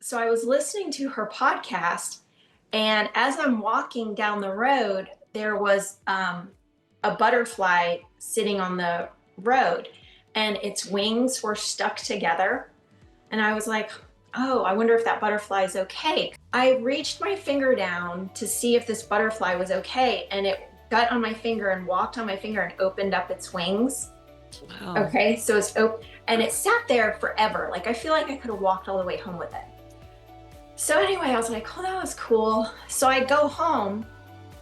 So I was listening to her podcast, and as I'm walking down the road, there was a butterfly sitting on the road, and its wings were stuck together. And I was like, oh, I wonder if that butterfly is okay. I reached my finger down to see if this butterfly was okay, and it got on my finger and walked on my finger and opened up its wings. Wow. Okay, so it's open, and it sat there forever. Like I feel like I could have walked all the way home with it. So anyway, I was like, oh, that was cool. So I go home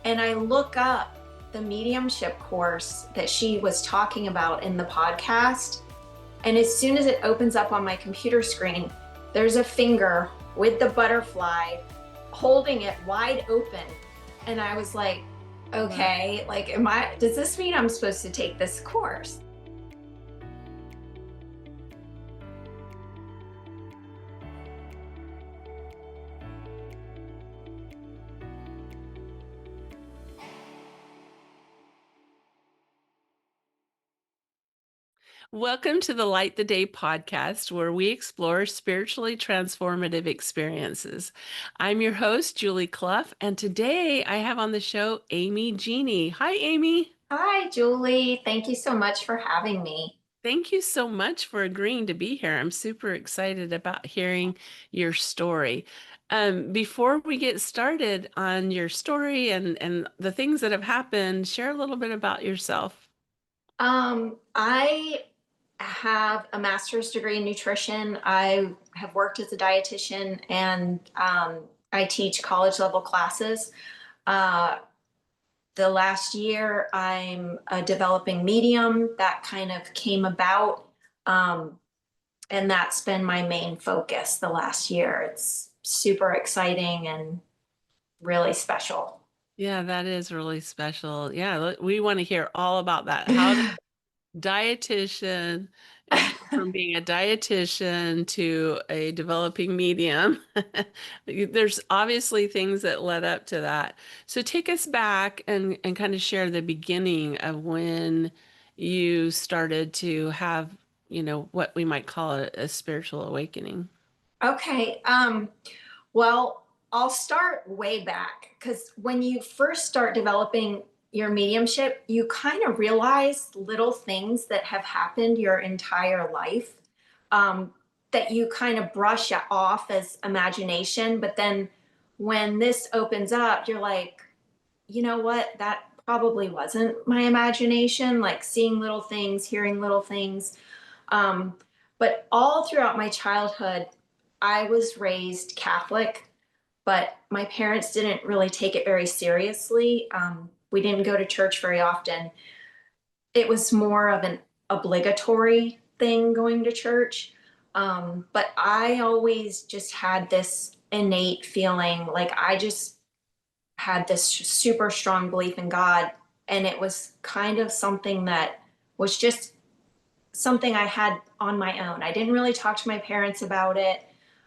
and I look up the mediumship course that she was talking about in the podcast. And as soon as it opens up on my computer screen, there's a finger with the butterfly holding it wide open. And I was like, okay, like, does this mean I'm supposed to take this course? Welcome to the Light the Day podcast, where we explore spiritually transformative experiences. I'm your host, Julie Clough, and today I have on the show Amy Jeanne. Hi, Amy. Hi, Julie. Thank you so much for having me. Thank you so much for agreeing to be here. I'm super excited about hearing your story. Before we get started on your story and the things that have happened, share a little bit about yourself. I have a master's degree in nutrition. I have worked as a dietitian, and I teach college level classes. Uh, the last year, I'm a developing medium that kind of came about. Um, and that's been my main focus the last year. It's super exciting and really special. Yeah, that is really special. Yeah, we want to hear all about that. How dietitian, from being a dietitian to a developing medium. There's obviously things that led up to that. So take us back and kind of share the beginning of when you started to have, what we might call a spiritual awakening. Okay. Well, I'll start way back because when you first start developing your mediumship, you kind of realize little things that have happened your entire life, um, that you kind of brush off as imagination. But then when this opens up, you're like, you know what? That probably wasn't my imagination, like seeing little things, hearing little things. Um, but all throughout my childhood, I was raised Catholic, but my parents didn't really take it very seriously. We didn't go to church very often. It was more of an obligatory thing going to church. But I always just had this innate feeling like I just had this super strong belief in God. And it was kind of something that was just something I had on my own. I didn't really talk to my parents about it.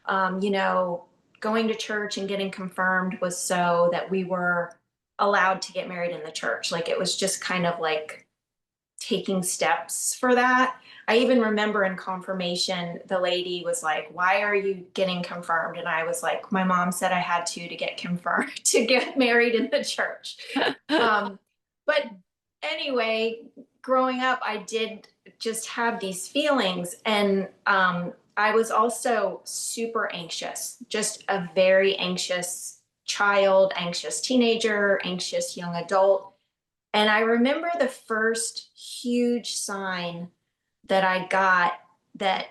You know, going to church and getting confirmed was so that we were allowed to get married in the church. Like it was just kind of like taking steps for that. I even remember in confirmation, the lady was like, why are you getting confirmed? And I was like, my mom said I had to get confirmed to get married in the church. Um, but anyway, growing up, I did just have these feelings. And I was also super anxious, just a very anxious child, anxious teenager, anxious young adult. And I remember the first huge sign that I got that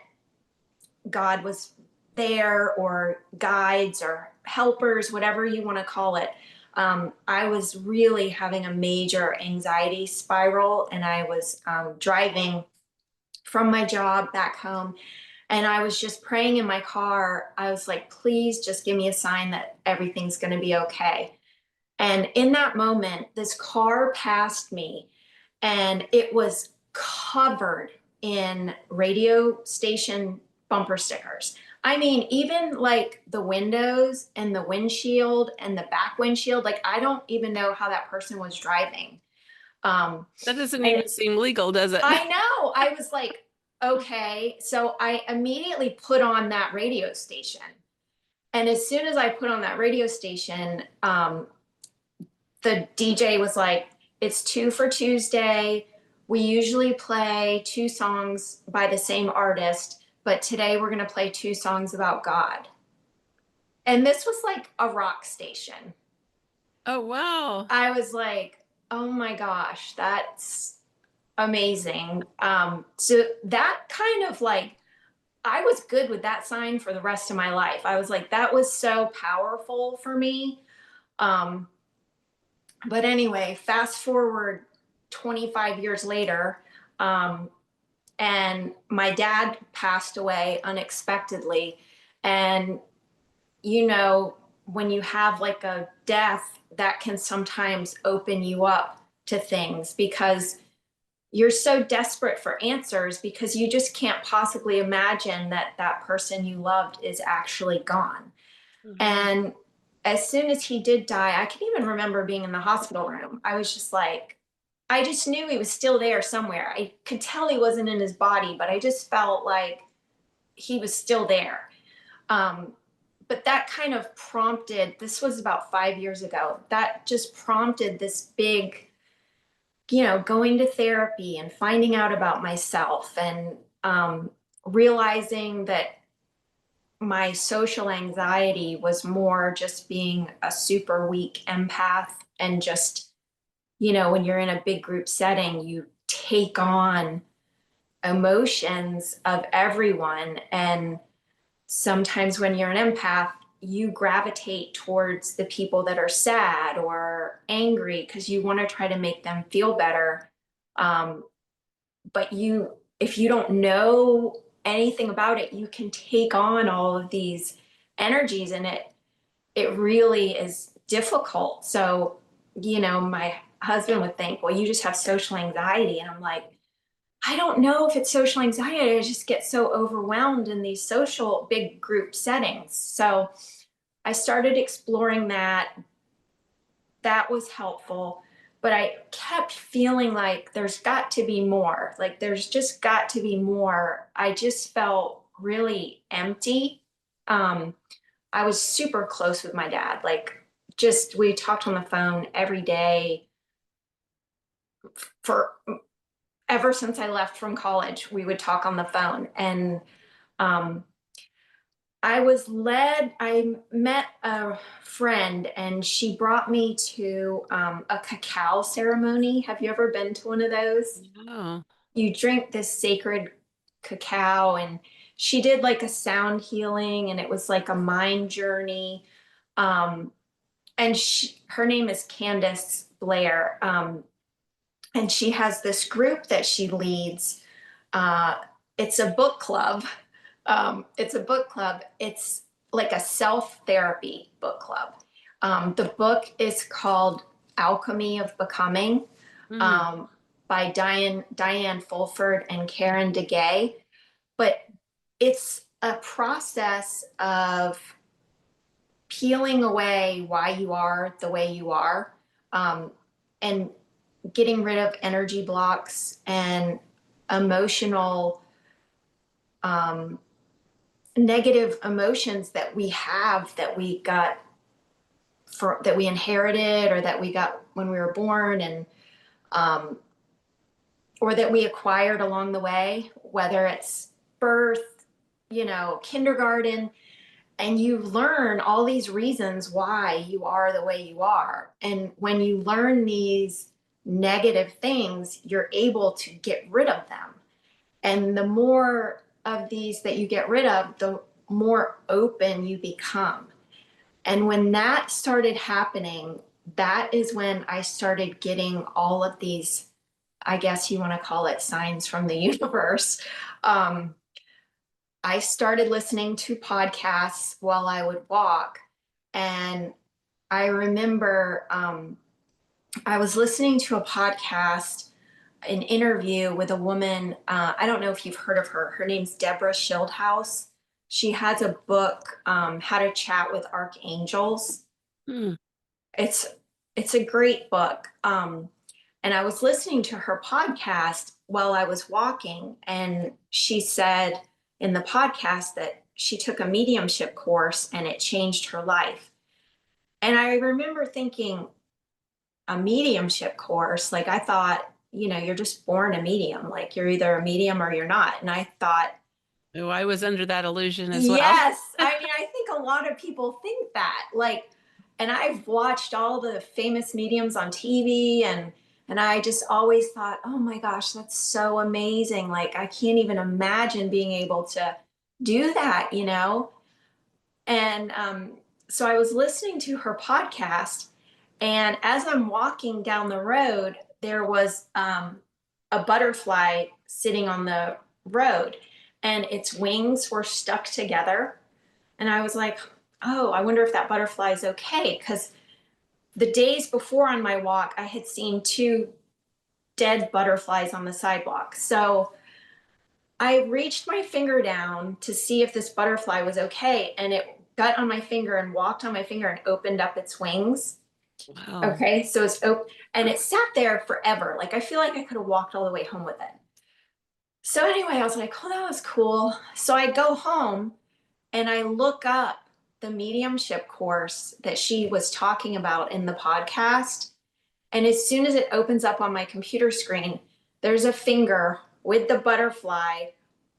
God was there, or guides or helpers, whatever you want to call it. I was really having a major anxiety spiral, and I was driving from my job back home. And I was just praying in my car. I was like, please just give me a sign that everything's going to be okay. And in that moment, this car passed me, and it was covered in radio station bumper stickers. I mean, even like the windows and the windshield and the back windshield, like I don't even know how that person was driving. Um, That doesn't and even seem legal, does it? I know, I was like, okay. So I immediately put on that radio station, And as soon as I put on that radio station, the DJ was like, it's 2 for Tuesday. We usually play 2 songs by the same artist, but today we're going to play 2 songs about God. And this was like a rock station. Oh, wow. I was like, oh my gosh, that's amazing. So that kind of like, I was good with that sign for the rest of my life. I was like, that was so powerful for me. Um, but anyway, fast forward 25 years later, um, and my dad passed away unexpectedly. And, you know, when you have like a death, that can sometimes open you up to things because you're so desperate for answers because you just can't possibly imagine that that person you loved is actually gone. Mhm. And as soon as he did die, I can even remember being in the hospital room. I was just like, I just knew he was still there somewhere. I could tell he wasn't in his body, but I just felt like he was still there. Um, but that kind of prompted, this was about 5 years ago, that just prompted this big, you know, going to therapy and finding out about myself and realizing that my social anxiety was more just being a super weak empath and just, you know, when you're in a big group setting, you take on emotions of everyone. And sometimes when you're an empath, you gravitate towards the people that are sad or angry because you want to try to make them feel better. Um, but you, if you don't know anything about it, you can take on all of these energies, and it really is difficult. So, you know, my husband would think, well, you just have social anxiety. And I'm like, I don't know if it's social anxiety. I just get so overwhelmed in these social big group settings. So I started exploring that. That was helpful. But I kept feeling like there's got to be more. Like there's just got to be more. I just felt really empty. Um, I was super close with my dad. Like just we talked on the phone every day for ever since I left from college. We would talk on the phone, and um, I met a friend and she brought me to a cacao ceremony. Have you ever been to one of those? Oh. You drink this sacred cacao, and she did like a sound healing, and it was like a mind journey. Um, and her name is Candace Blair. And she has this group that she leads. Uh, it's a book club. It's a book club. It's like a self therapy book club. The book is called Alchemy of Becoming, Mm. um, by Diane Fulford and Karen DeGay. But it's a process of peeling away why you are the way you are, um, and getting rid of energy blocks and emotional, um, negative emotions that we have that we got that we inherited or that we got when we were born, and um, or that we acquired along the way, whether it's birth, you know, kindergarten, and you learn all these reasons why you are the way you are. And when you learn these negative things, you're able to get rid of them. And the more of these that you get rid of, the more open you become. And when that started happening, that is when I started getting all of these, I guess you want to call it signs from the universe. Um, I started listening to podcasts while I would walk. And I remember I was listening to a podcast, an interview with a woman. I don't know if you've heard of her. Her name's Deborah Schildhouse. She has a book, How to Chat with Archangels. Mm. It's it's a great book. And I was listening to her podcast while I was walking, and she said in the podcast that she took a mediumship course and it changed her life. And I remember thinking, a mediumship course, like I thought, you're just born a medium, like you're either a medium or you're not. And I thought, Oh, I was under that illusion as well. yes, I mean, I think a lot of people think that, like, and I've watched all the famous mediums on TV, and I just always thought, oh my gosh, that's so amazing. Like, I can't even imagine being able to do that. And so I was listening to her podcast, and as I'm walking down the road, there was a butterfly sitting on the road, and its wings were stuck together. And I was like, oh, I wonder if that butterfly is okay. Because the days before on my walk, I had seen two dead butterflies on the sidewalk. So I reached my finger down to see if this butterfly was okay. And it got on my finger and walked on my finger and opened up its wings. Wow. Okay. So it's open, and it sat there forever. Like, I feel like I could have walked all the way home with it. So anyway, I was like, oh, that was cool. So I go home and I look up the mediumship course that she was talking about in the podcast. And as soon as it opens up on my computer screen, there's a finger with the butterfly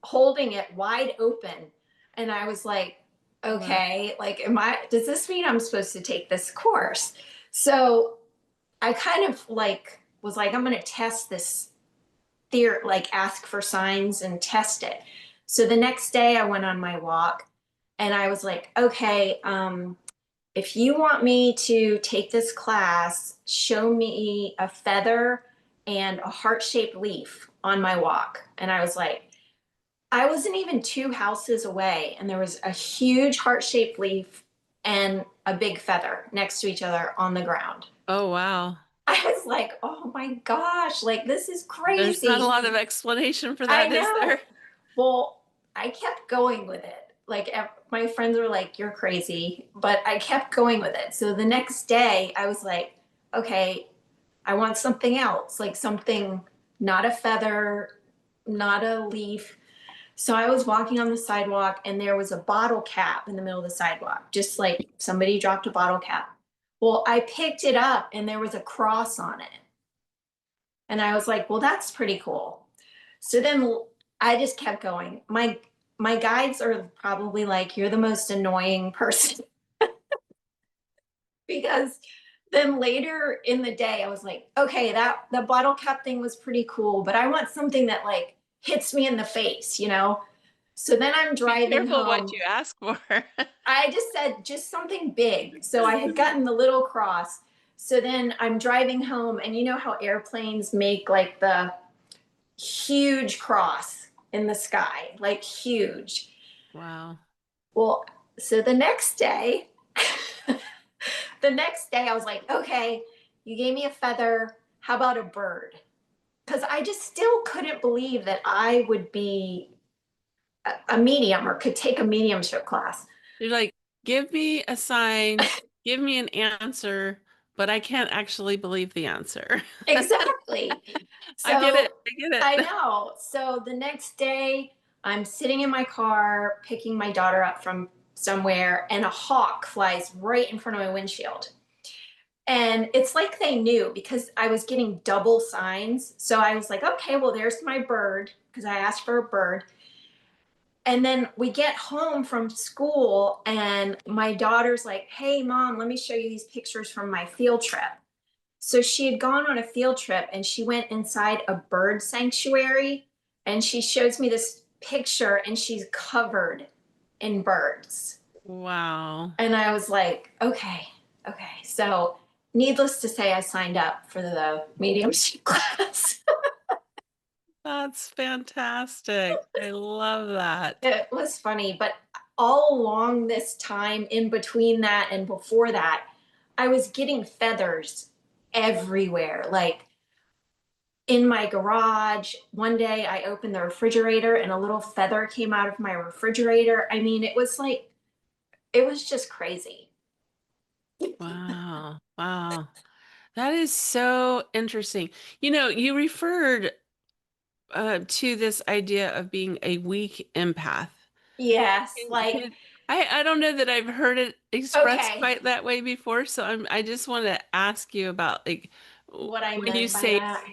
holding it wide open. And I was like, Wow. okay, like, does this mean I'm supposed to take this course? So I kind of like was like, I'm going to test this theory, like ask for signs and test it. So the next day I went on my walk and I was like, okay, if you want me to take this class, show me a feather and a heart-shaped leaf on my walk. And I was like, I wasn't even 2 houses away, and there was a huge heart-shaped leaf and a big feather next to each other on the ground. Oh, wow. I was like, oh my gosh, like this is There's not a crazy. lot of explanation for I that, is know. there? Well, I kept going with it. Like, my friends were like, you're crazy, but I kept going with it. So the next day I was like, okay, I want something else, like something, not a feather, not a leaf. So I was walking on the sidewalk and there was a bottle cap in the middle of the sidewalk, just like somebody dropped a bottle cap. Well, I picked it up and there was a cross on it. And I was like, well, that's pretty cool. So then I just kept going. My guides are probably like, you're the most annoying person. Because then later in the day I was like, okay, that the bottle cap thing was pretty cool, but I want something that like hits me in the face. So then I'm Be driving careful what home. you ask for. I just said just something big. So I had gotten the little cross. So then I'm driving home, and you know how airplanes make like the huge cross in the sky, like huge. Wow. Well, so the next day I was like, okay, you gave me a feather. How about a bird? Because I just still couldn't believe that I would be a medium or could take a mediumship class. You're like, give me a sign, give me an answer, but I can't actually believe the answer. Exactly. I get it. So I get I it. know. So the next day, I'm sitting in my car picking my daughter up from somewhere, and a hawk flies right in front of my windshield. And it's like they knew because I was getting double signs. So I was like, okay, well, there's my bird because I asked for a bird. And then we get home from school, and my daughter's like, hey, mom, let me show you these pictures from my field trip. So she had gone on a field trip and she went inside a bird sanctuary, and she shows me this picture and she's covered in birds. Wow. And I was like, okay, okay. So needless to say, I signed up for the mediumship class. That's fantastic. I love that. It was funny, but all along this time in between that and before that, I was getting feathers everywhere. Like in my garage, one day I opened the refrigerator and a little feather came out of my refrigerator. I mean, it was like, it was just crazy. Wow. Wow. That is so interesting. You referred to this idea of being a weak empath. Yes, Can, like, can, I don't know that I've heard it expressed okay, quite that way before, so I just want to ask you about like what I when you meant by say that.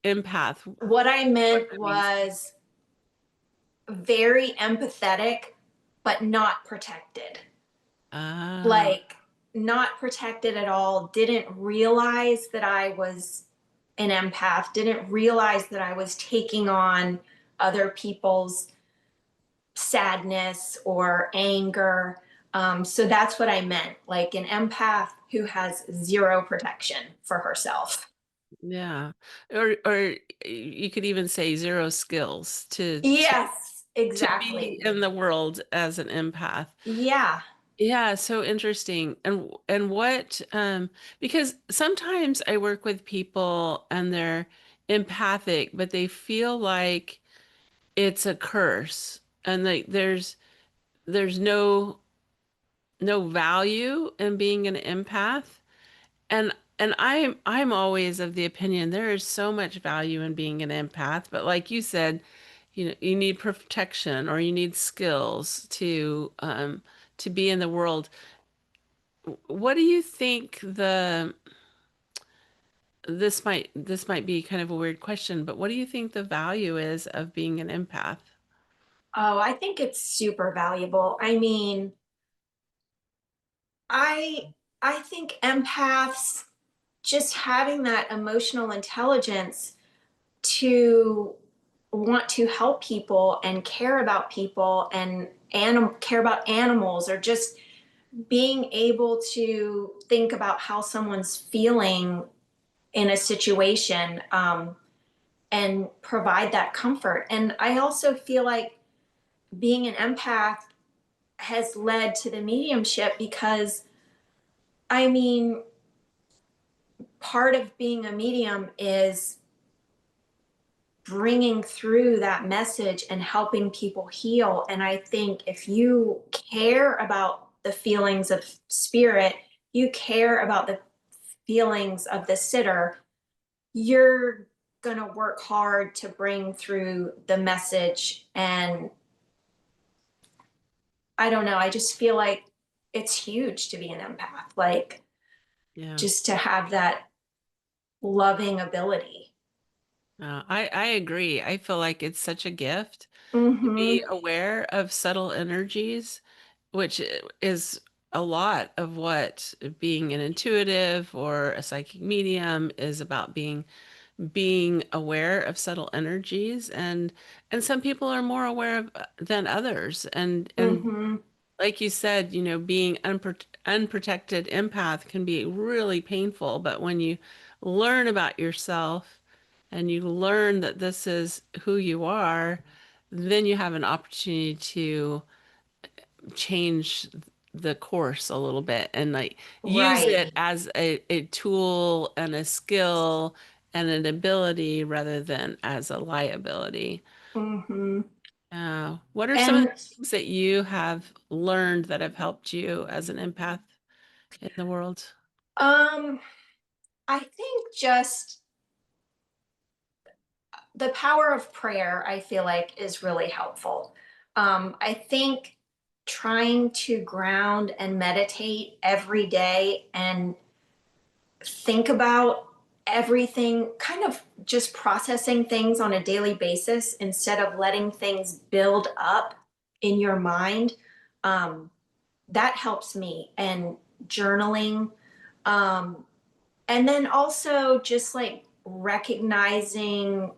empath, What I what meant that means. was very empathetic, but not protected. Ah, Like, not protected at all, didn't realize that I was an empath, didn't realize that I was taking on other people's sadness or anger. So that's what I meant, like an empath who has zero protection for herself. yeah. Or you could even say zero skills Yes, to be exactly. in the world as an empath. Yeah. Yeah, so interesting. And what because sometimes I work with people and they're empathic, but they feel like it's a curse and like there's no value in being an empath. And I'm always of the opinion there is so much value in being an empath, but like you said, you need protection or you need skills to be in the world. What do you think this might be kind of a weird question, but what do you think the value is of being an empath? Oh, I think it's super valuable. I mean, I I think empaths just having that emotional intelligence to want to help people and care about people and care about animals, or just being able to think about how someone's feeling in a situation, and provide that comfort. And I also feel like being an empath has led to the mediumship because, I mean, part of being a medium is bringing through that message and helping people heal. And I think if you care about the feelings of spirit, you care about the feelings of the sitter, you're going to work hard to bring through the message. And I don't know, I just feel like it's huge to be an empath, like Yeah. just to have that loving ability. I agree. I feel like it's such a gift to Mm-hmm. be aware of subtle energies, which is a lot of what being an intuitive or a psychic medium is about, being aware of subtle energies, and some people are more aware of than others, and Mm-hmm. like you said, being unprotected empath can be really painful, but when you learn about yourself and you learn that this is who you are, then you have an opportunity to change the course a little bit and like use Right. it as a tool and a skill and an ability rather than as a liability. Mm-hmm. What are some of the And things that you have learned that have helped you as an empath in the world? um I think just the power of prayer, I feel like, is really helpful. I think trying to ground and meditate every day and think about everything, kind of just processing things on a daily basis instead of letting things build up in your mind. Um, that helps me. And journaling. Um, and then also just like recognizing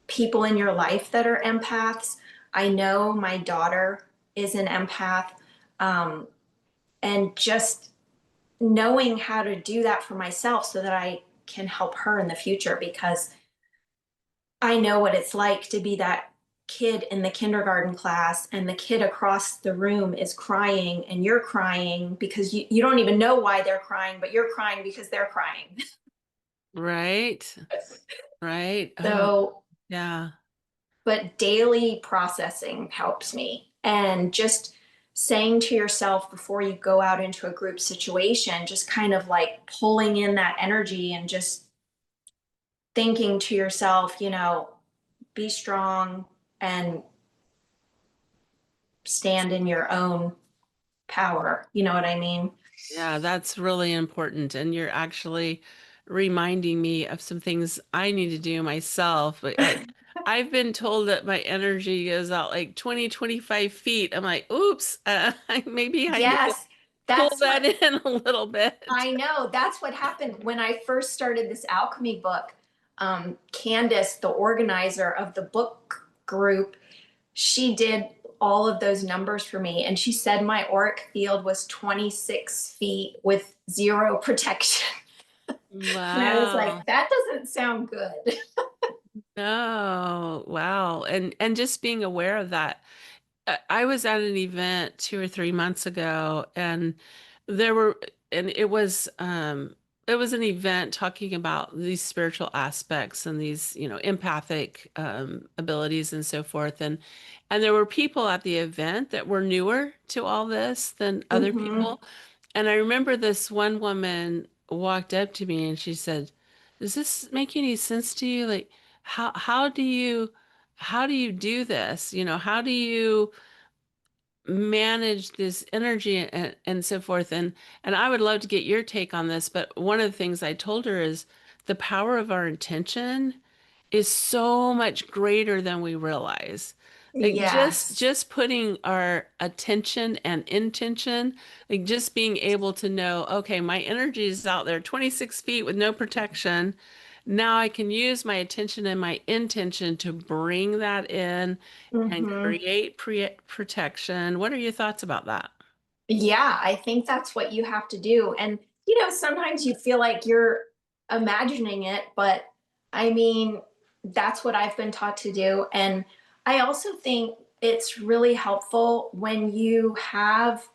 people in your life that are empaths. I know my daughter is an empath. Um, and just knowing how to do that for myself so that I can help her in the future, because I know what it's like to be that kid in the kindergarten class and the kid across the room is crying and you're crying because you don't even know why they're crying, but you're crying because they're crying. Right, right. Oh, So, yeah. but daily processing helps me. And just saying to yourself before you go out into a group situation, just kind of like pulling in that energy and just thinking to yourself, be strong and stand in your own power. You know what I mean? Yeah, that's really important. And you're actually reminding me of some things I need to do myself. I've been told that my energy goes out like 20, 25 feet. I'm like, oops, maybe I need to Yes, pull that's that what in a little bit. I know. That's what happened when I first started this alchemy book. Candace, the organizer of the book group, she did all of those numbers for me. And she said my auric field was 26 feet with zero protection. And I was like, Wow. that doesn't sound good. Oh, wow. And just being aware of that. I was at an event 2 or 3 months ago, and there were, and it was an event talking about these spiritual aspects and these, empathic abilities and so forth. And there were people at the event that were newer to all this than other Mm-hmm. people. And I remember this one woman walked up to me and she said, "Does this make any sense to you? Like, how do you do this? How do you manage this energy and so forth?" And I would love to get your take on this, but one of the things I told her is the power of our intention is so much greater than we realize. Like just Yes. just putting our attention and intention, like just being able to know, okay, my energy is out there 26 feet with no protection. Now I can use my attention and my intention to bring that in and Mm-hmm. create protection. What are your thoughts about that? Yeah, I think that's what you have to do. And, sometimes you feel like you're imagining it, but I mean, that's what I've been taught to do. And I also think it's really helpful when you have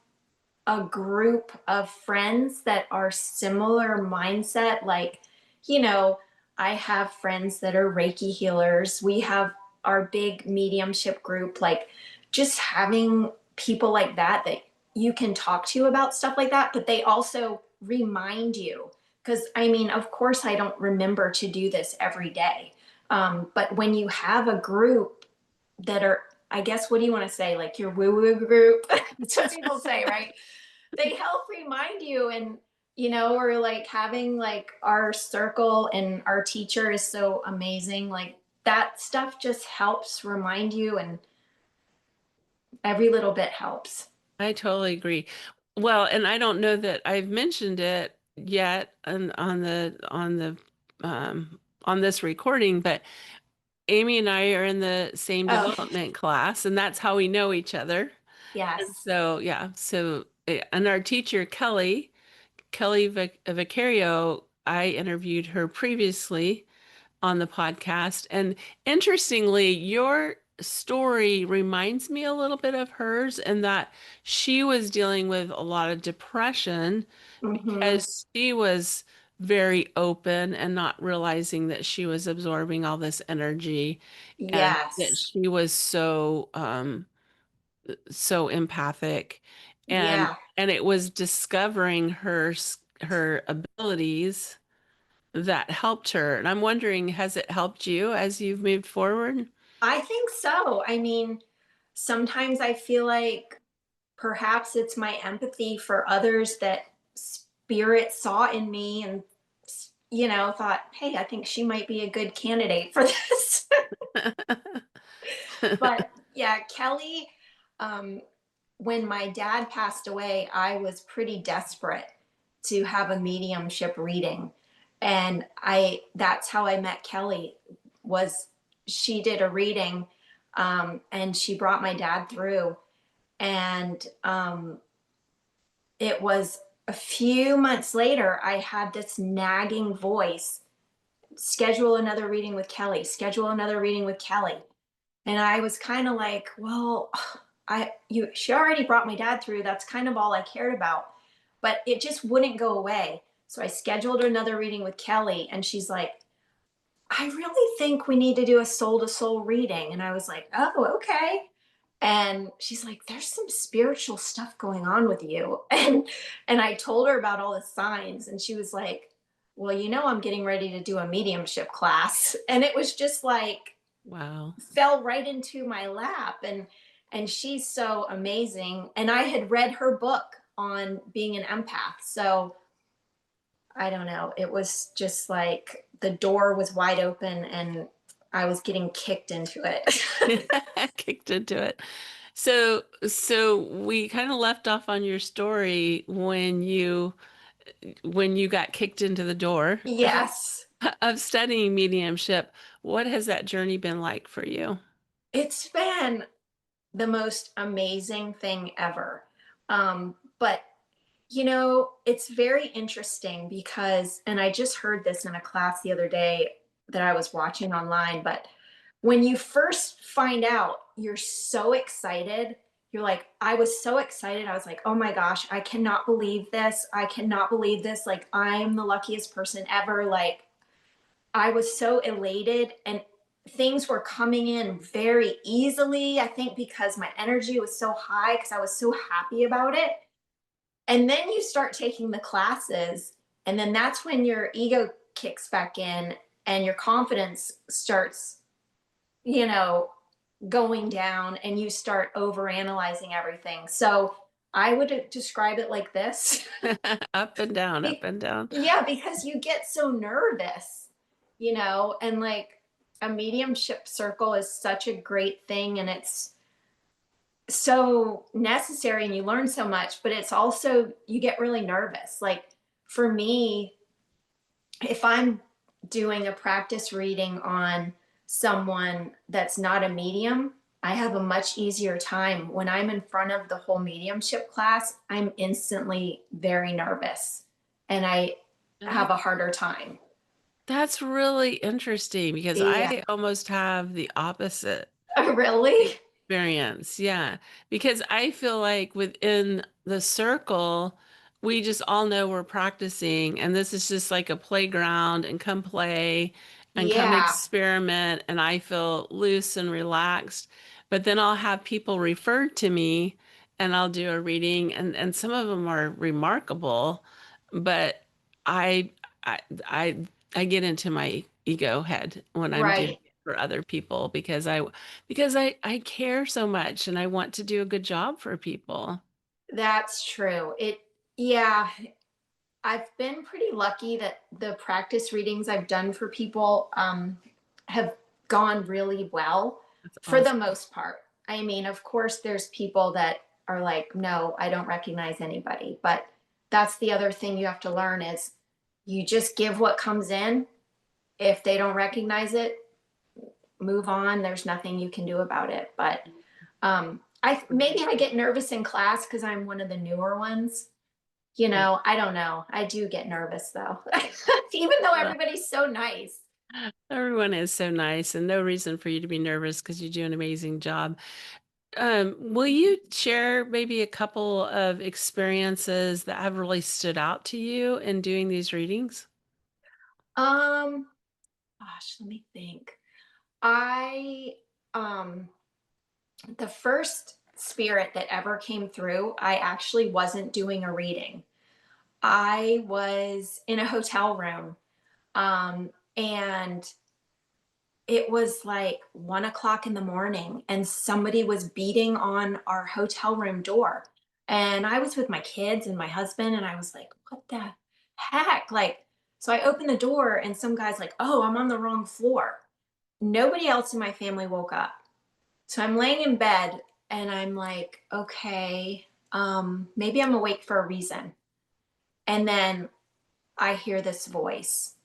a group of friends that are similar mindset. Like, you know, I have friends that are Reiki healers. We have our big mediumship group. Like, just having people like that you can talk to about stuff like that, but they also remind you. Because I mean, of course, I don't remember to do this every day. But when you have a group that are, I guess, what do you want to say? Like your woo woo group? That's what people say, right? They help remind you. And we're like having like our circle, and our teacher is so amazing. Like that stuff just helps remind you, and every little bit helps. I totally agree. Well, and I don't know that I've mentioned it yet on this recording, but Amy and I are in the same Oh, development class, and that's how we know each other. And yes. so, yeah, and our teacher, Kelly Vicario, I interviewed her previously on the podcast. And interestingly, your story reminds me a little bit of hers in that she was dealing with a lot of depression Mm-hmm. because she was very open and not realizing that she was absorbing all this energy and that Yes. she was so empathic, and Yeah. it was discovering her abilities that helped her. And I'm wondering, has it helped you as you've moved forward? I think so. I mean, sometimes I feel like perhaps it's my empathy for others that spirit saw in me, and thought, hey, I think she might be a good candidate for this. But yeah, Kelly, um, when my dad passed away, I was pretty desperate to have a mediumship reading. And that's how I met Kelly. Was She did a reading, and she brought my dad through. And it was a few months later, I had this nagging voice: schedule another reading with Kelly, schedule another reading with Kelly. And I was kind of like, well, she already brought my dad through. That's kind of all I cared about. But it just wouldn't go away. So I scheduled another reading with Kelly, and she's like, I really think we need to do a soul to soul reading. And I was like, oh, okay. And she's like, there's some spiritual stuff going on with you. And I told her about all the signs, and she was like, well, I'm getting ready to do a mediumship class. And it was just like Wow. fell right into my lap. And she's so amazing. And I had read her book on being an empath. So I don't know. It was just like the door was wide open and I was getting kicked into it. Kicked into it. So we kind of left off on your story when you got kicked into the door Yes. of studying mediumship. What has that journey been like for you? It's been the most amazing thing ever. But it's very interesting because, and I just heard this in a class the other day that I was watching online, but when you first find out, you're so excited. You're like, I was so excited. I was like, oh my gosh, I cannot believe this. I cannot believe this. Like, I'm the luckiest person ever. Like, I was so elated and things were coming in very easily. I think because my energy was so high, because I was so happy about it. And then you start taking the classes, and then that's when your ego kicks back in and your confidence starts, you know, going down and you start over analyzing everything. So I would describe it like this. Up and down, up and down. Yeah, because you get so nervous, and like a mediumship circle is such a great thing and it's so necessary and you learn so much, but it's also, you get really nervous. Like for me, if I'm doing a practice reading on someone that's not a medium, I have a much easier time. When I'm in front of the whole mediumship class, I'm instantly very nervous and I have That, a harder time. that's really interesting because Yeah. I almost have the opposite Really? experience. Yeah. Because I feel like within the circle, we just all know we're practicing, and this is just like a playground, and come play and come Yeah. experiment. And I feel loose and relaxed. But then I'll have people refer to me and I'll do a reading, and some of them are remarkable, but I, I, I, I get into my ego head when I'm doing Right. it for other people because I care so much and I want to do a good job for people. That's true. Yeah, I've been pretty lucky that the practice readings I've done for people have gone really well That's for the awesome. most part. I mean, of course, there's people that are like, no, I don't recognize anybody. But that's the other thing you have to learn is you just give what comes in. If they don't recognize it, move on. There's nothing you can do about it. But I maybe I get nervous in class because I'm one of the newer ones. I don't know. I do get nervous though, even though Well, everybody's so nice. everyone is so nice and no reason for you to be nervous because you do an amazing job. Will you share maybe a couple of experiences that have really stood out to you in doing these readings? Um, Gosh, let me think. I, um, the first spirit that ever came through, I actually wasn't doing a reading. I was in a hotel room, and it was like 1 o'clock in the morning and somebody was beating on our hotel room door. And I was with my kids and my husband, and I was like, what the heck? Like, so I opened the door and some guy's like, oh, I'm on the wrong floor. Nobody else in my family woke up. So I'm laying in bed and I'm like, okay, maybe I'm awake for a reason. And then I hear this voice.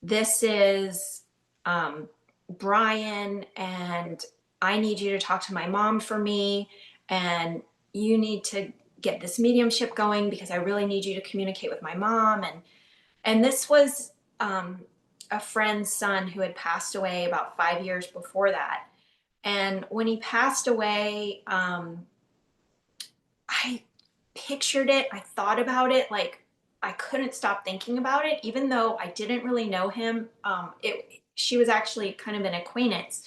This is um, Brian, and I need you to talk to my mom for me. And you need to get this mediumship going because I really need you to communicate with my mom. And this was a friend's son who had passed away about 5 years before that. And when he passed away, I pictured it, I thought about it, like I couldn't stop thinking about it, even though I didn't really know him. She was actually kind of an acquaintance.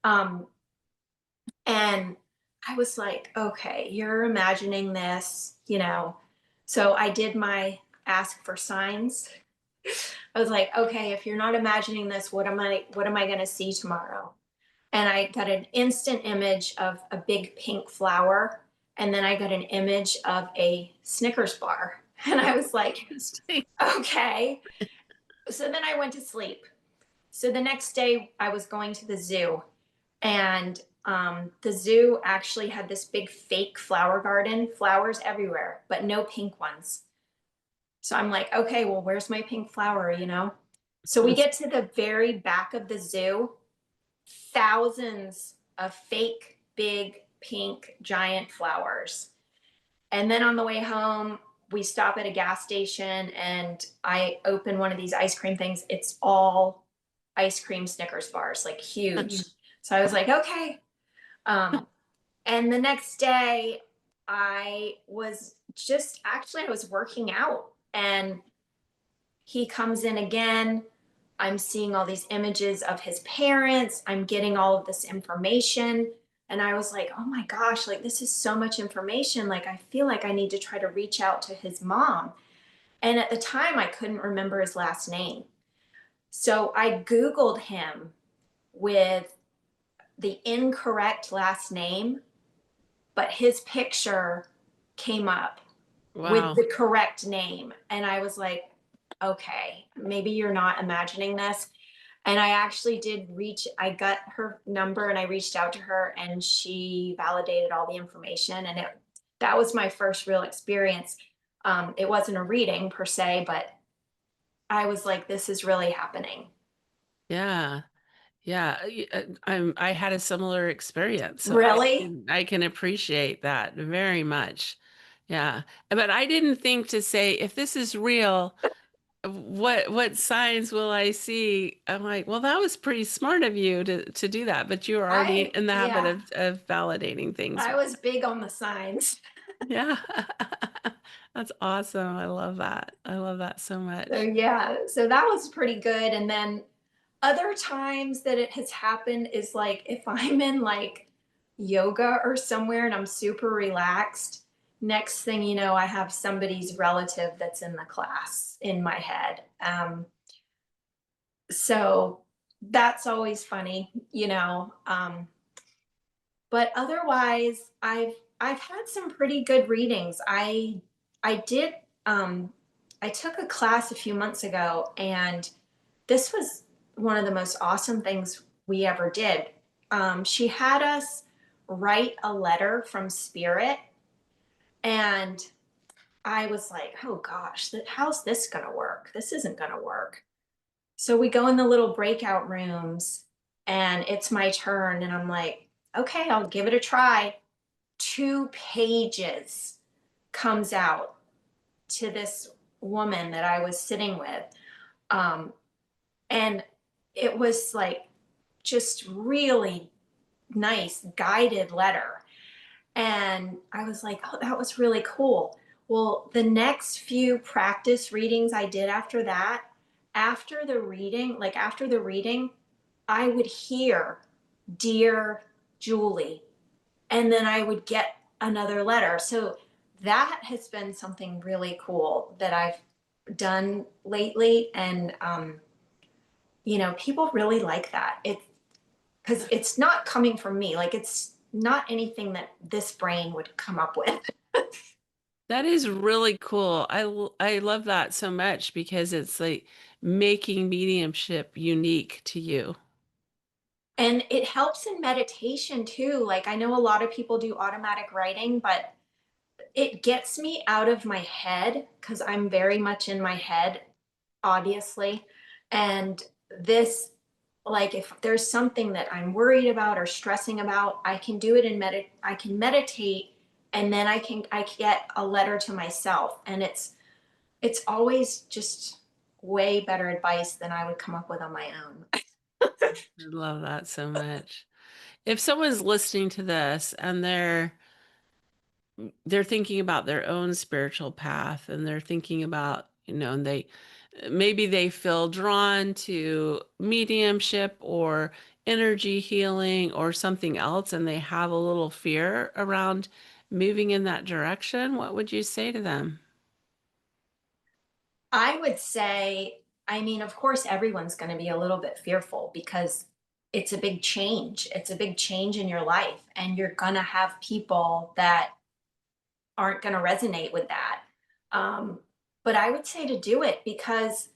Um, and I was like, okay, you're imagining this. So I did my ask for signs. I was like, okay, if you're not imagining this, what am I gonna see tomorrow? and I got an instant image of a big pink flower, and then I got an image of a Snickers bar. And I was like, Interesting. okay. So then I went to sleep. So the next day I was going to the zoo, and the zoo actually had this big fake flower garden, flowers everywhere, but no pink ones. So I'm like, okay, well, where's my pink flower, you know? So we get to the very back of the zoo, thousands of fake big pink giant flowers. And then on the way home, we stop at a gas station and I open one of these ice cream things. It's all ice cream Snickers bars, like huge. So I was like, okay. Um, and the next day, I was just actually, I was working out and he comes in again. I'm seeing all these images of his parents. I'm getting all of this information. And I was like, oh my gosh, like this is so much information. Like, I feel like I need to try to reach out to his mom. And at the time, I couldn't remember his last name. So I Googled him with the incorrect last name, but his picture came up with Wow. the correct name. And I was like, okay, maybe you're not imagining this. And I actually did reach, I got her number and I reached out to her and she validated all the information. And that was my first real experience. It wasn't a reading per se, but I was like, this is really happening. Yeah. Yeah. I had a similar experience, so Really? I can appreciate that very much. Yeah. But I didn't think to say, if this is real, what signs will I see? I'm like, well, that was pretty smart of you to do that, but you were already in the habit Yeah, of validating things. I was big on the signs. Yeah. That's awesome. I love that. I love that so So much. yeah, so that was pretty good. And then other times that it has happened is like if I'm in like yoga or somewhere and I'm super relaxed, next thing you know, I have somebody's relative that's in the class in my head. So that's always funny, you know. But otherwise, I've had some pretty good readings. I did I took a class a few months ago, and this was one of the most awesome things we ever did. She had us write a letter from spirit, and I was like, oh gosh, how's this gonna work? This isn't gonna work. So we go in the little breakout rooms, and it's my turn, and I'm like, okay, I'll give it a try. 2 pages comes out to this woman that I was sitting with. Um, and it was like just really nice guided letter. And I was like, oh, that was really cool. Well, the next few practice readings I did after that, after the reading, I would hear, Dear Julie, and then I would get another letter. So that has been something really cool that I've done lately. And, people really like that. Because it's not coming from me. Like it's not anything that this brain would come up with. That is really cool. I love that so much because it's like making mediumship unique to you. And it helps in meditation too. Like I know a lot of people do automatic writing, but it gets me out of my head because I'm very much in my head, obviously. And this, like, if there's something that I'm worried about or stressing about, I can do it I can meditate, and then I get a letter to myself. And it's always just way better advice than I would come up with on my own. I love that so much. If someone's listening to this and they're thinking about their own spiritual path and they're thinking about, and maybe they feel drawn to mediumship or energy healing or something else and they have a little fear around moving in that direction, what would you say to them? I would say, I mean, of course, everyone's going to be a little bit fearful because it's a big change. It's a big change in your life, and you're gonna have people that aren't gonna resonate with that. Um, but I would say to do it because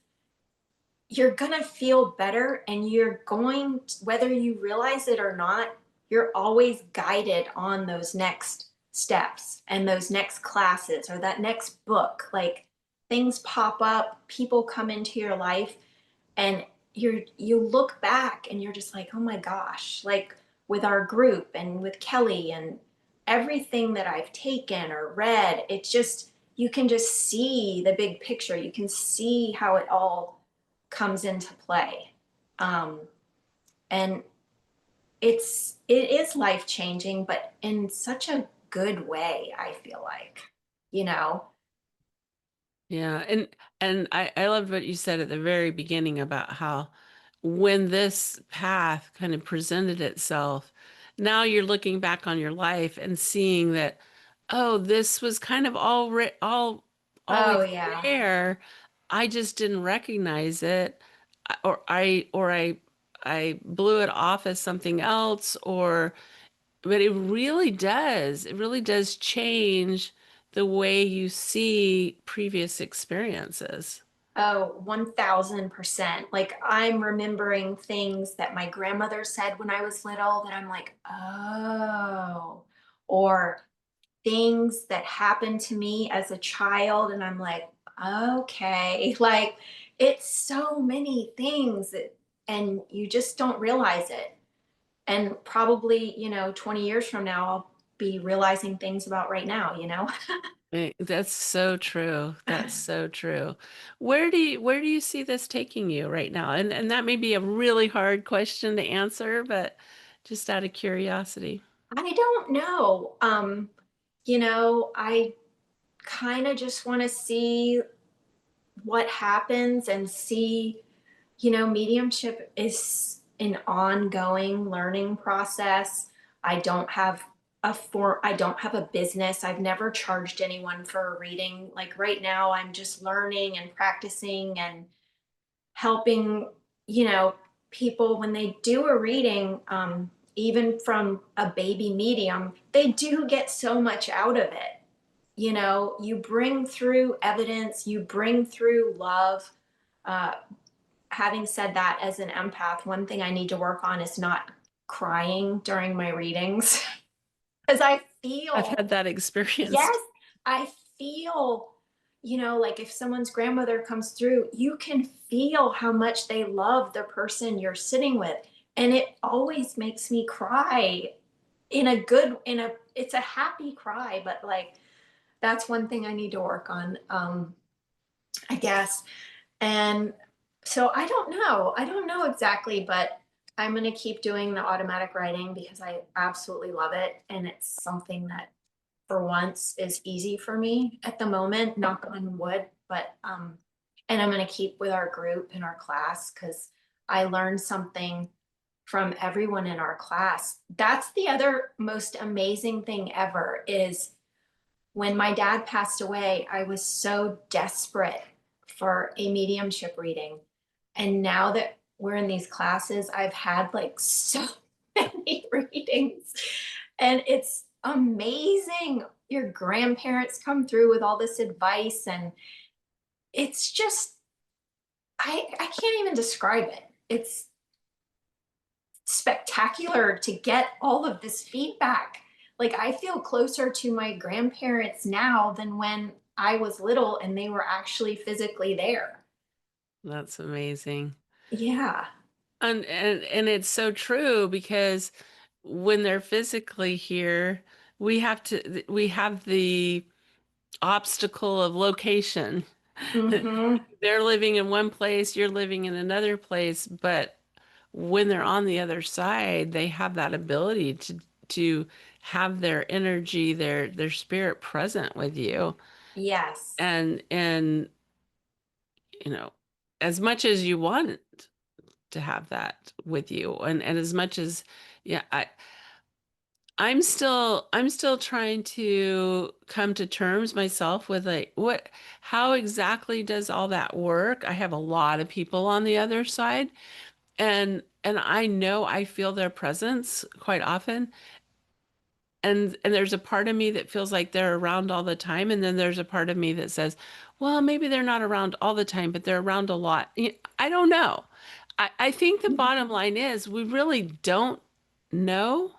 you're gonna feel better, and you're going to, whether you realize it or not, you're always guided on those next steps and those next classes or that next book. Like things pop up, people come into your life, and you look back and you're just like, oh my gosh, like with our group and with Kelly and everything that I've taken or read, it's just, you can just see the big picture. You can see how it all comes into play. Um, and it is life changing, but in such a good way, I feel like, you know. Yeah, and I loved what you said at the very beginning about how when this path kind of presented itself, now you're looking back on your life and seeing that, oh, this was kind of Oh always yeah. there. I just didn't recognize it, or I blew it off as something else, or but it really does change the way you see previous experiences. Oh, 1000%. Like I'm remembering things that my grandmother said when I was little that I'm like, oh, or things that happened to me as a child. And I'm like, okay, like it's so many things that, and you just don't realize it. And probably, 20 years from now, I'll be realizing things about right now, you know? That's so true. That's so true. Where do you see this taking you right now? And that may be a really hard question to answer, but just out of curiosity. I don't know. I kind of just want to see what happens and see, mediumship is an ongoing learning process. I don't have a business. I've never charged anyone for a reading. Like right now I'm just learning and practicing and helping, you know, people when they do a reading, even from a baby medium, they do get so much out of it. You bring through evidence, you bring through love. Uh, Having said that, as an empath, one thing I need to work on is not crying during my readings because I I've feel, had that experience. yes, I feel, like if someone's grandmother comes through, you can feel how much they love the person you're sitting with. And it always makes me cry it's a happy cry, but like, that's one thing I need to work on, I guess. And so I don't know. I don't know exactly, but I'm going to keep doing the automatic writing because I absolutely love it. And it's something that for once is easy for me at the moment, knock on wood. And I'm going to keep with our group in our class because I learned something from everyone in our class. That's the other most amazing thing ever is when my dad passed away, I was so desperate for a mediumship reading. And now that we're in these classes, I've had like so many readings. And it's amazing. Your grandparents come through with all this advice, and it's just, I can't even describe it. It's spectacular to get all of this feedback. Like I feel closer to my grandparents now than when I was little and they were actually physically there. That's amazing. Yeah. And it's so true because when they're physically here, we have the obstacle of location. Mm-hmm. They're living in one place, you're living in another place, but when they're on the other side, they have that ability to have their energy, their spirit present with you. Yes. And you know, as much as you want to have that with you and as much as yeah, I'm still trying to come to terms myself with like what how exactly does all that work? I have a lot of people on the other side And I know I feel their presence quite often. And there's a part of me that feels like they're around all the time, and then there's a part of me that says, well, maybe they're not around all the time, but they're around a lot. I don't know. I think the bottom line is we really don't know,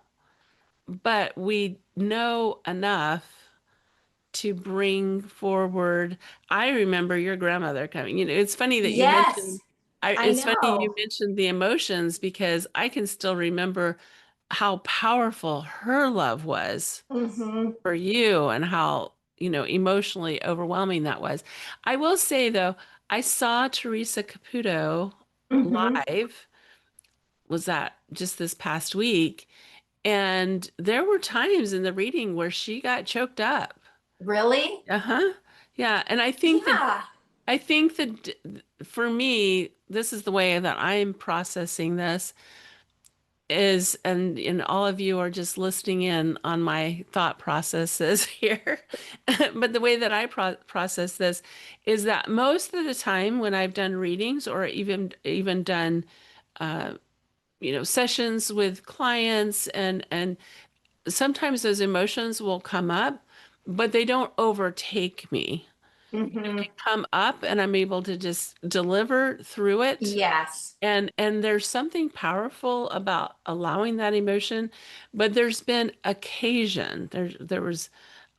but we know enough to bring forward. I remember your grandmother coming. It's funny that you mentioned, Yes, I it's funny you know. mentioned the emotions because I can still remember how powerful her love was Mm-hmm. for you and how, emotionally overwhelming that was. I will say though, I saw Teresa Caputo Mm-hmm. live, was that just this past week? And there were times in the reading where she got choked up. Really? Uh-huh. Yeah, and Yeah. I think that for me, this is the way that I'm processing this is, and all of you are just listening in on my thought processes here. But the way that I process this is that most of the time when I've done readings or even done uh, sessions with clients, and sometimes those emotions will come up, but they don't overtake me. Mm-hmm. They come up and I'm able to just deliver through it. Yes. And there's something powerful about allowing that emotion, but there's been occasion. There was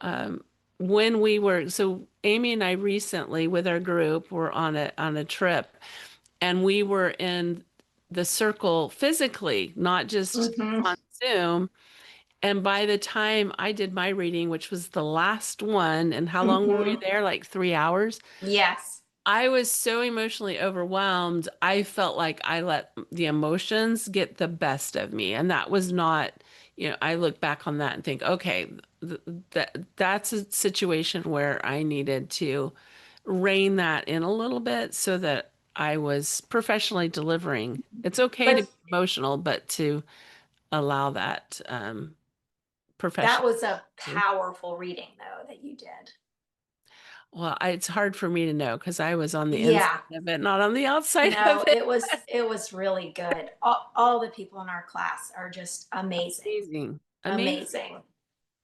um, when we were, so Amy and I recently with our group were on a trip, and we were in the circle physically, not just Mm-hmm. on Zoom. And by the time I did my reading, which was the last one, and how long were we Mm-hmm. there? Like 3 hours. Yes. I was so emotionally overwhelmed. I felt like I let the emotions get the best of me. And that was not, I look back on that and think, okay, that's a situation where I needed to rein that in a little bit so that I was professionally delivering. It's okay to But be emotional, but to allow that that professional. was a powerful reading, though, that you did. Well, it's hard for me to know because I was on the inside Yeah. of it, not on the outside of No, it. it was really good. All the people in our class are just amazing. Amazing. Amazing. Amazing.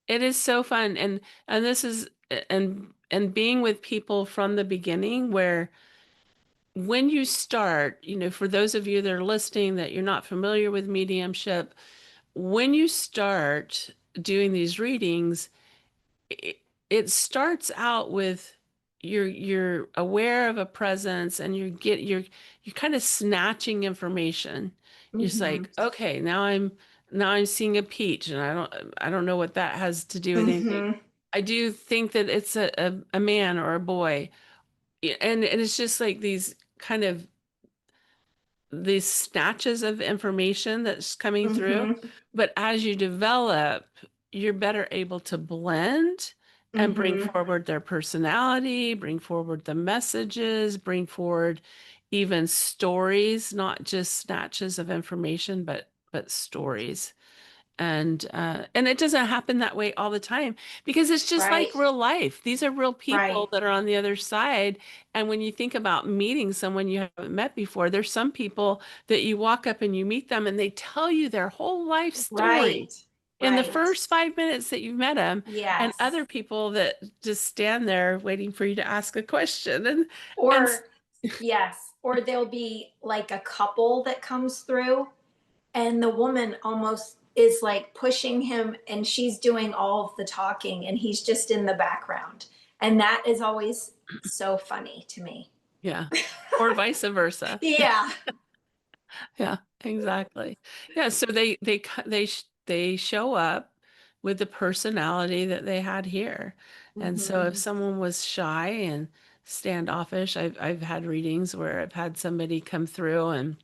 It is so fun. And this is and being with people from the beginning where when you start, for those of you that are listening that you're not familiar with mediumship, when you start doing these readings, it, it starts out with you're aware of a presence and you're kind of snatching information. You're just Mm-hmm. like, okay, now I'm seeing a peach, and I don't know what that has to do with anything. Mm-hmm. I do think that it's a man or a boy. And it's just like these snatches of information that's coming through. Mm-hmm. But as you develop, you're better able to blend and bring Mm-hmm. forward their personality, bring forward the messages, bring forward even stories, not just snatches of information, but stories. And it doesn't happen that way all the time because it's just Right. like real life. These are real Right. people that are on the other side. And when you think about meeting someone you haven't met before, there's some people that you walk up and you meet them and they tell you their whole life story Right. in the Right. first 5 minutes that you've met them, and Yes. other people that just stand there waiting for you to ask a question. And Or yes, or there'll be like a couple that comes through and the woman almost is like pushing him and she's doing all of the talking and he's just in the background. And that is always so funny to me. yeah, or vice versa. Yeah. Yeah, exactly. Yeah, so they show up with the personality that they had here. And so if Mm-hmm. someone was shy and standoffish, I've had readings where I've had somebody come through and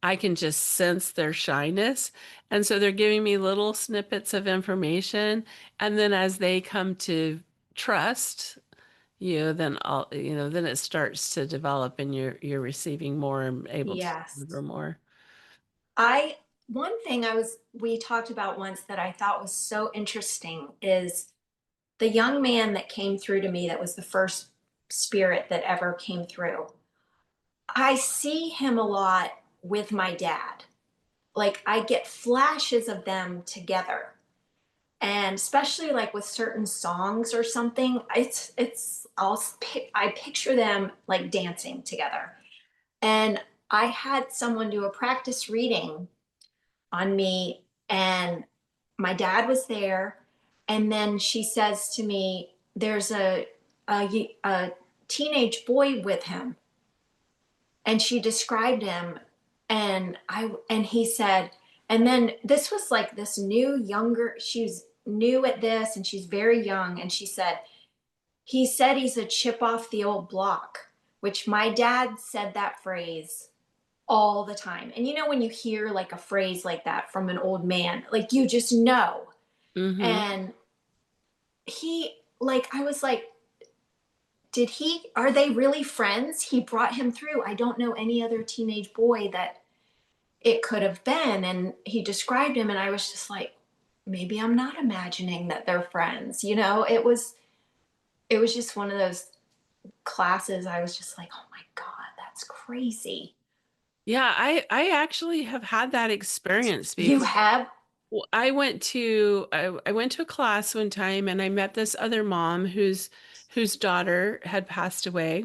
I can just sense their shyness. And so they're giving me little snippets of information. And then as they come to trust you, then it starts to develop and you're receiving more and able to Yes. deliver more. I one thing we talked about once that I thought was so interesting is the young man that came through to me that was the first spirit that ever came through. I see him a lot with my dad. Like I get flashes of them together. And especially like with certain songs or something, I picture them like dancing together. And I had someone do a practice reading on me, and my dad was there. And then she says to me, there's a teenage boy with him. And she described him. And he said, and then this was like this new, younger, she's new at this and she's very young. And she said, he said he's a chip off the old block, which my dad said that phrase all the time. And you know, when you hear like a phrase like that from an old man, like you just know. Mm-hmm. And I was like, are they really friends? He brought him through. I don't know any other teenage boy that it could have been. And he described him, and I was just like, maybe I'm not imagining that they're friends. You know, it was just one of those classes. I was just like, oh my God, that's crazy. Yeah, I actually have had that experience You before. have? I went to a class one time and I met this other mom whose daughter had passed away.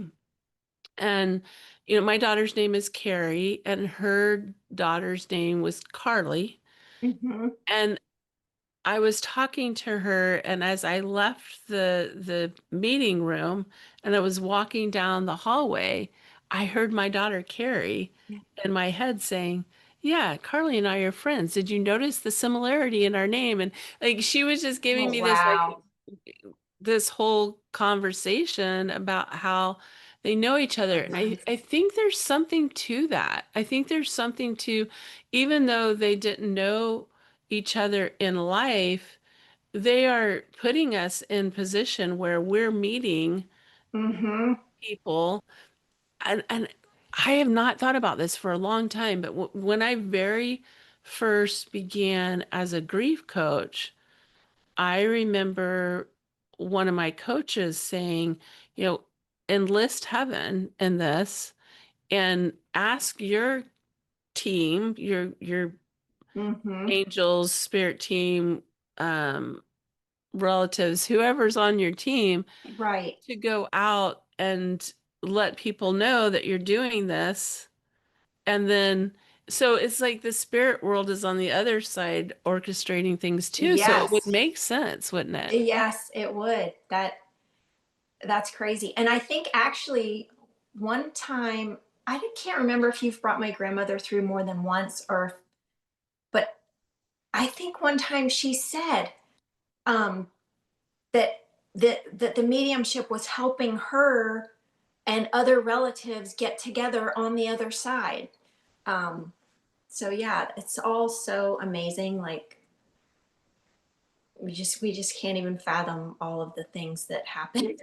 And my daughter's name is Carrie and her daughter's name was Carly. Mm-hmm. And I was talking to her, and as I left the meeting room and I was walking down the hallway, I heard my daughter Carrie in my head saying, "Yeah, Carly and I are friends. Did you notice the similarity in our name?" And like she was just giving Oh, me this wow. this whole conversation about how they know each other. And Nice. I think there's something to that. I think there's something to, even though they didn't know each other in life, they are putting us in position where we're meeting Mm-hmm. people. And I have not thought about this for a long time, but when I very first began as a grief coach, I remember one of my coaches saying, you know, enlist heaven in this and ask your team, your Mm-hmm. angels, spirit team, um, relatives, whoever's on your team, Right. to go out and let people know that you're doing this. And then, so it's like the spirit world is on the other side orchestrating things too. So it would Yes. make sense, wouldn't it? Yes, it would. That's crazy. And I think actually one time, can't remember if you've brought my grandmother through more than once, but I think one time she said um, that the mediumship was helping her and other relatives get together on the other side. Um, so yeah, it's all so amazing. Like we just can't even fathom all of the things that happen.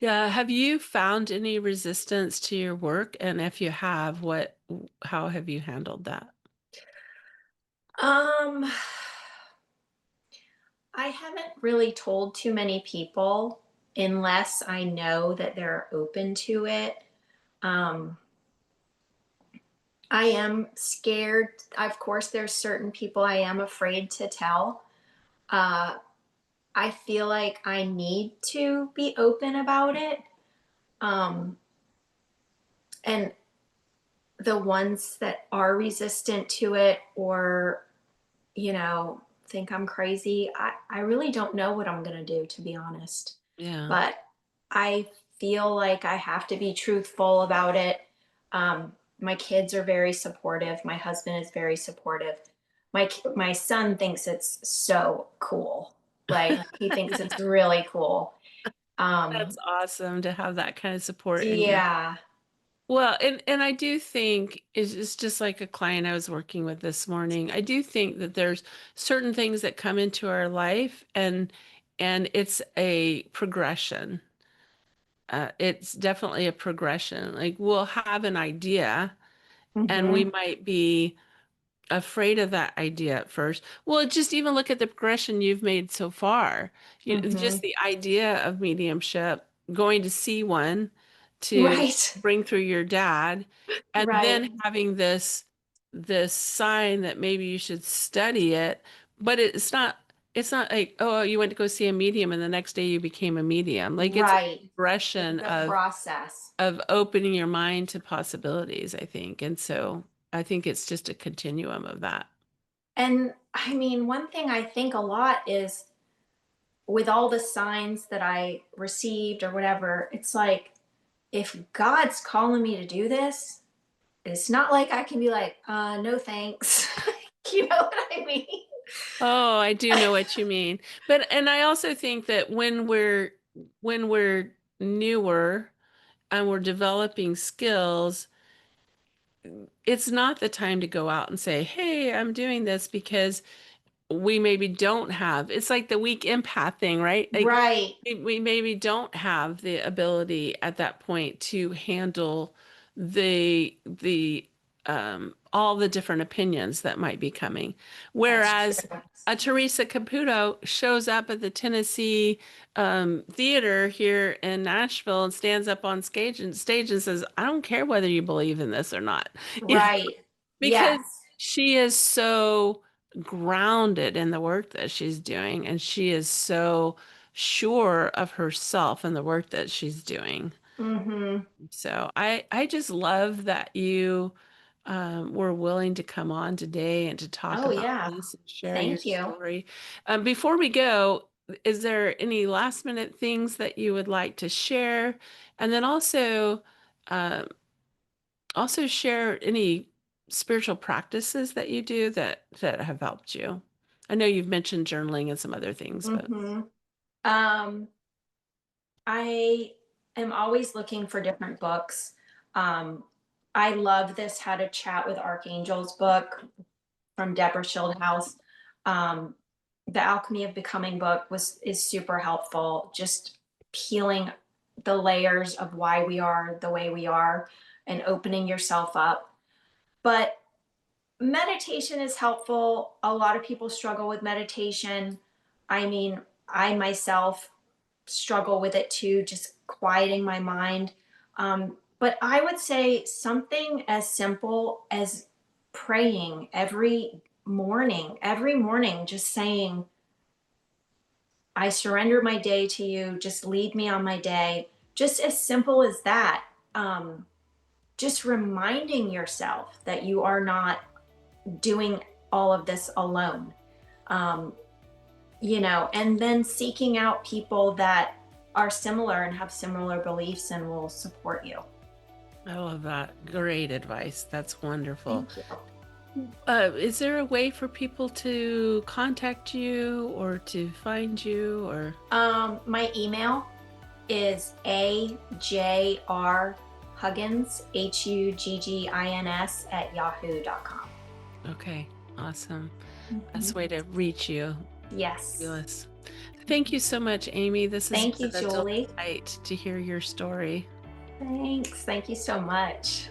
Yeah. Have you found any resistance to your work? And if you have, how have you handled that? Um, I haven't really told too many people unless I know that they're open to it. Um, I am scared. Of course, there's certain people I am afraid to tell. Uh, I feel like I need to be open about it. Um, and the ones that are resistant to it or, think I'm crazy, I really don't know what I'm going to do, to be honest. Yeah. But I feel like I have to be truthful about it. My kids are very supportive. My husband is very supportive. My son thinks it's so cool. Like he thinks it's really cool. That's Um, awesome to have that kind of support in your. yeah. Well, and I do think it's just like a client I was working with this morning. I do think that there's certain things that come into our life and it's a progression. It's definitely a progression. Like we'll have an idea and we Hmm. might be afraid of that idea at first. Well, just even look at the progression you've made so far. Hmm. Just the idea of mediumship, going to see one, to Right. bring through your dad, and Right. then having this sign that maybe you should study it, but it's not like, oh, you went to go see a medium and the next day you became a medium. Like it's a Right. progression It's a of process. opening your mind to possibilities, I think. And so I think it's just a continuum of that. And I mean, one thing I think a lot is with all the signs that I received or whatever, it's like, if God's calling me to do this, it's not like I can be like, no thanks. You know what I mean? Oh, I do know what you mean. And I also think that when we're newer and we're developing skills, it's not the time to go out and say, "Hey, I'm doing this," because we maybe don't have. It's like the weak empath thing, right? Like Right. we maybe don't have the ability at that point to handle the all the different opinions that might be coming. That's Whereas true. a Teresa Caputo shows up at the Tennessee Theater here in Nashville and stands up on stage and says, "I don't care whether you believe in this or not," you know, Right. because Yes. she is so grounded in the work that she's doing, and she is so sure of herself and the work that she's doing. Mm-hmm. So I just love that you were willing to come on today and to talk Oh, about yeah. this and share your Thank you. story. Before we go, is there any last minute things that you would like to share? And then um, also share any spiritual practices that you do that have helped you. I know you've mentioned journaling and some other things, but Mm-hmm. Um, I am always looking for different books. Um, I love this How to Chat with Archangels book from Deborah Schildhouse. Um, the Alchemy of Becoming book is super helpful. Just peeling the layers of why we are the way we are and opening yourself up. But meditation is helpful. A lot of people struggle with meditation. I mean, I myself struggle with it too, just quieting my mind. But I would say something as simple as praying every morning, just saying, I surrender my day to you, just lead me on my day. Just as simple as that. Just reminding yourself that you are not doing all of this alone. Um, and then seeking out people that are similar and have similar beliefs and will support you. I love that. Great advice. That's wonderful. Thank you. Is there a way for people to contact you or to find you or? My email is ajrhuggins, HUGGINS at yahoo.com. Okay, awesome. That's Mhm. a way to reach you. Yes. Fabulous. Thank you so much, Amy. This has Thank you, been a Julie. delight to hear your story. Thanks. Thank you so much.